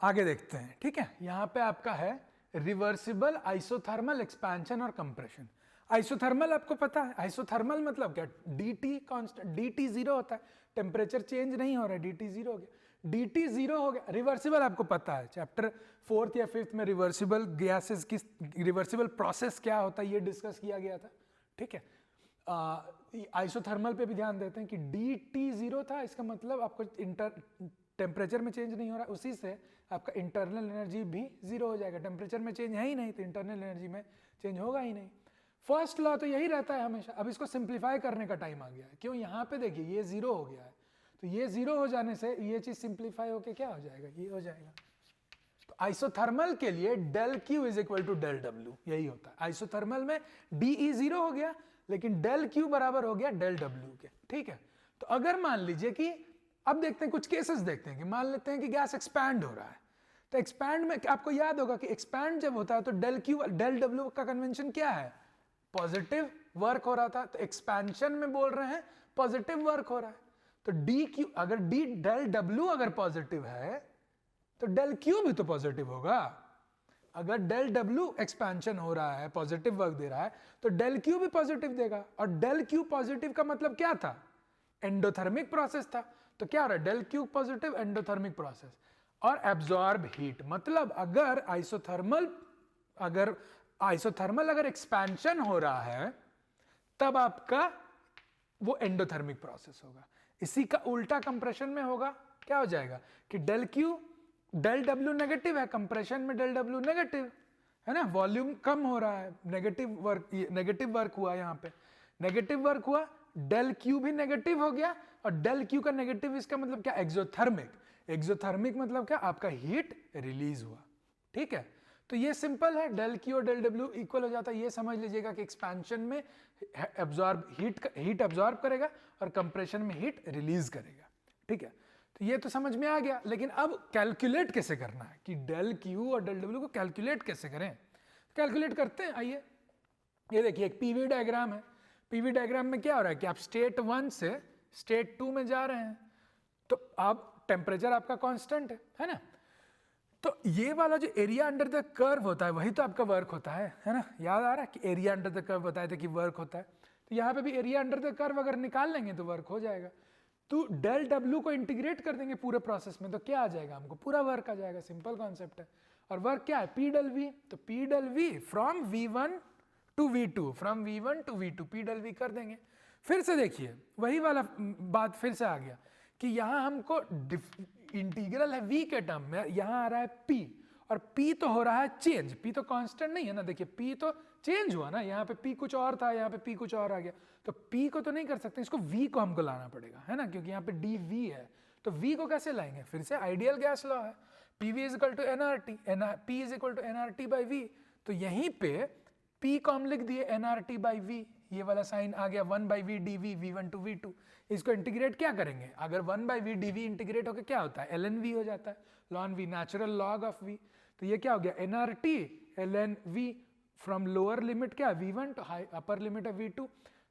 आगे देखते हैं, ठीक है। यहां पे आपका है रिवर्सिबल आइसोथर्मल एक्सपेंशन और कंप्रेशन। आइसोथर्मल आपको पता है, आइसोथर्मल मतलब क्या, dt कांस्टेंट, dt जीरो होता है, टेम्परेचर चेंज नहीं हो रहा है, dt जीरो हो गया, dt जीरो हो गया। रिवर्सिबल आपको पता है, चैप्टर 4th या 5th में रिवर्सिबल गैसेस की रिवर्सिबल प्रोसेस क्या होता है ये डिस्कस किया गया था, ठीक है। आइसोथर्मल पे भी ध्यान देते हैं कि dt जीरो था, इसका मतलब आपको टेम्परेचर में चेंज नहीं हो रहा, उसी से आपका इंटरनल एनर्जी भी जीरो हो जाएगा। टेम्परेचर में चेंज है ही नहीं तो इंटरनल एनर्जी में चेंज होगा ही नहीं। फर्स्ट लॉ तो यही रहता है हमेशा। अब इसको सिंप्लीफाई करने का टाइम आ गया है, क्यों, यहाँ पे देखिए ये जीरो हो गया है, तो ये जीरो हो जाने से ये चीज सिंप्लीफाई होके क्या हो जाएगा, ये हो जाएगा। तो आइसोथर्मल के लिए del Q is equal to del W, यही होता है। आइसोथर्मल में डीई जीरो हो गया, लेकिन डेल क्यू बराबर हो गया डेल डब्ल्यू के, ठीक है। तो अगर मान लीजिए कि अब देखते हैं कुछ केसेस देखते हैं कि मान लेते हैं कि गैस एक्सपैंड हो रहा है, तो एक्सपैंड में आपको याद होगा कि एक्सपैंड जब होता है तो डेल क्यू डेल डब्ल्यू का कन्वेंशन क्या है, पॉजिटिव वर्क हो रहा था, तो एक्सपेंशन में बोल रहे हैं पॉजिटिव वर्क हो रहा है। तो डी क्यू अगर डी डेल डब्ल्यू अगर पॉजिटिव है तो डेल क्यू भी तो पॉजिटिव होगा। अगर डेल डब्ल्यू एक्सपेंशन हो रहा है, पॉजिटिव वर्क दे रहा है, तो डेल क्यू भी पॉजिटिव देगा। और डेल क्यू पॉजिटिव का मतलब क्या था, एंडोथर्मिक प्रोसेस था। तो क्या हो रहा है, del Q positive endothermic process. और एब्जॉर्ब हीट मतलब अगर आइसोथर्मल अगर एक्सपेंशन हो रहा है तब आपका वो एंडोथर्मिक प्रोसेस होगा। इसी का उल्टा कंप्रेशन में होगा, क्या हो जाएगा कि del Q del W negative है, कंप्रेशन में डेल डब्ल्यू नेगेटिव है ना, वॉल्यूम कम हो रहा है, नेगेटिव वर्क हुआ, यहां पे नेगेटिव वर्क हुआ, डेल क्यू भी नेगेटिव हो गया। और डेल क्यू का नेगेटिव इसका मतलब क्या, एक्सोथर्मिक। एक्सोथर्मिक मतलब क्या, आपका हीट रिलीज हुआ, ठीक है। तो ये सिंपल है, डेल क्यू और डेल डब्ल्यू इक्वल हो जाता है। ये समझ लीजिएगा कि एक्सपेंशन में हीट एब्जॉर्ब करेगा और कंप्रेशन में हीट रिलीज करेगा, ठीक है। तो ये तो समझ में आ गया, लेकिन अब कैलकुलेट कैसे करना है कि डेल क्यू और डेल डब्ल्यू को कैलकुलेट कैसे करें। कैलकुलेट करते हैं, आइए। ये देखिए एक पीवी डायग्राम है। पीवी डायग्राम में क्या हो रहा है कि आप स्टेट 1 से स्टेट 2 में जा रहे हैं, तो आप टेम्परेचर आपका कांस्टेंट है ना। तो ये वाला जो एरिया अंडर द कर्व होता है वही तो आपका वर्क होता है ना। याद आ रहा है कि एरिया अंडर द कर्व बताया था कि वर्क होता है, तो यहाँ पे भी एरिया अंडर द कर्व अगर निकाल लेंगे तो वर्क हो जाएगा। तो डेल डब्ल्यू को इंटीग्रेट कर देंगे पूरे प्रोसेस में, तो क्या आ जाएगा, हमको पूरा वर्क आ जाएगा। सिंपल कॉन्सेप्ट है। और वर्क क्या है, पी डेल वी। तो P del V from V1 to V2, from V1 to V2 P del V कर देंगे। फिर से देखिए वही वाला बात फिर से आ गया कि यहां हमको इंटीग्रल है v के टर्म में, यहां आ रहा है p, और p तो हो रहा है चेंज, p तो कांस्टेंट नहीं है ना। देखिए p तो चेंज हुआ ना, यहाँ पे p कुछ और था, यहाँ पे p कुछ और आ गया, तो p को तो नहीं कर सकते, इसको v को हमको लाना पड़ेगा, है ना, क्योंकि यहाँ पे dv है। तो v को कैसे लाएंगे, फिर से आइडियल गैस लॉ है, pv is equal to nRT, p is equal to nRT by v। तो यहीं पे p को हम लिख दिए nRT बाई v, ये वाला साइन आ गया 1 by V D V, V1 to V2। इसको इंटीग्रेट क्या करेंगे, अगर 1 by V D V integrate होकर क्या होता है, ln v हो जाता है, ln v natural log of v। तो ये क्या हो गया, nRT ln v from lower limit क्या V1 to upper limit of V2।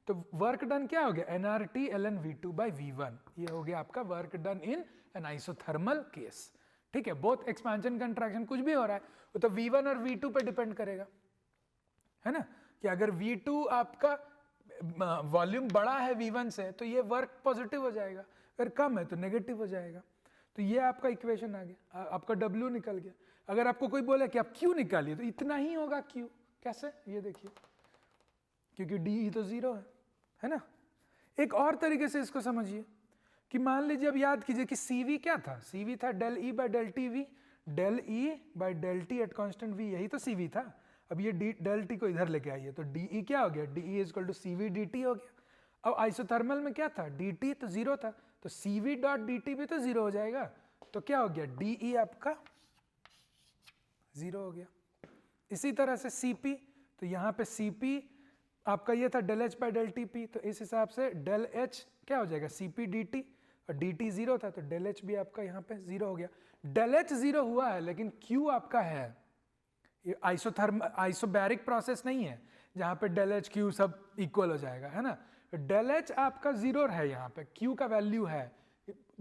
तो वर्क डन क्या हो गया, nRT ln V2 by V1। ये हो गया आपका work done in an isothermal case, ठीक है। बोथ एक्सपेंशन कंट्रैक्शन कुछ भी हो रहा है वो तो V1 और V2 पे डिपेंड करेगा, है ना, कि अगर V2 आपका वॉल्यूम बड़ा है V1 से तो ये वर्क पॉजिटिव हो जाएगा, अगर कम है तो नेगेटिव हो जाएगा। तो ये आपका इक्वेशन आ गया, आपका W निकल गया। अगर आपको कोई बोले कि आप Q निकालिए तो इतना ही होगा Q, कैसे, ये देखिए, क्योंकि DE तो जीरो है ना। एक और तरीके से इसको समझिए कि मान लीजिए, अब याद कीजिए कि CV क्या था, CV था del E by del T V, del E by del T at constant V, यही तो CV था। अब ये डेल टी को इधर लेके आइए तो DE क्या हो गया, DE is equal to CV dt हो गया। अब आइसोथर्मल में क्या था, dt तो जीरो था, तो CV डॉट dt भी तो जीरो हो जाएगा। तो क्या हो गया, DE आपका जीरो हो गया। इसी तरह से CP, तो यहाँ पे CP आपका ये था del H by del TP, तो इस हिसाब से डेल H क्या हो जाएगा, CP dt, और dt जीरो था तो डेल H भी आपका यहाँ पे जीरो हो गया। डेल H जीरो हुआ है लेकिन Q आपका है, आइसोबैरिक प्रोसेस नहीं है जहां पे डेल एच क्यू सब इक्वल हो जाएगा, है ना। डेल एच आपका जीरो है, यहाँ पे क्यू का वैल्यू है,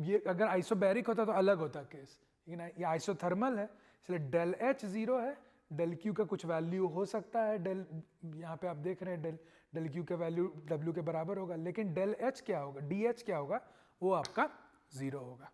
ये अगर आइसोबैरिक होता तो अलग होता केस, लेकिन ये आइसोथर्मल है, इसलिए डेल एच 0 है, डेल क्यू का कुछ वैल्यू हो सकता है, डेल यहाँ पे आप देख रहे हैं डेल क्यू का वैल्यू डब्ल्यू के बराबर होगा, लेकिन डेल एच क्या होगा, डी एच क्या होगा, वो आपका 0 होगा।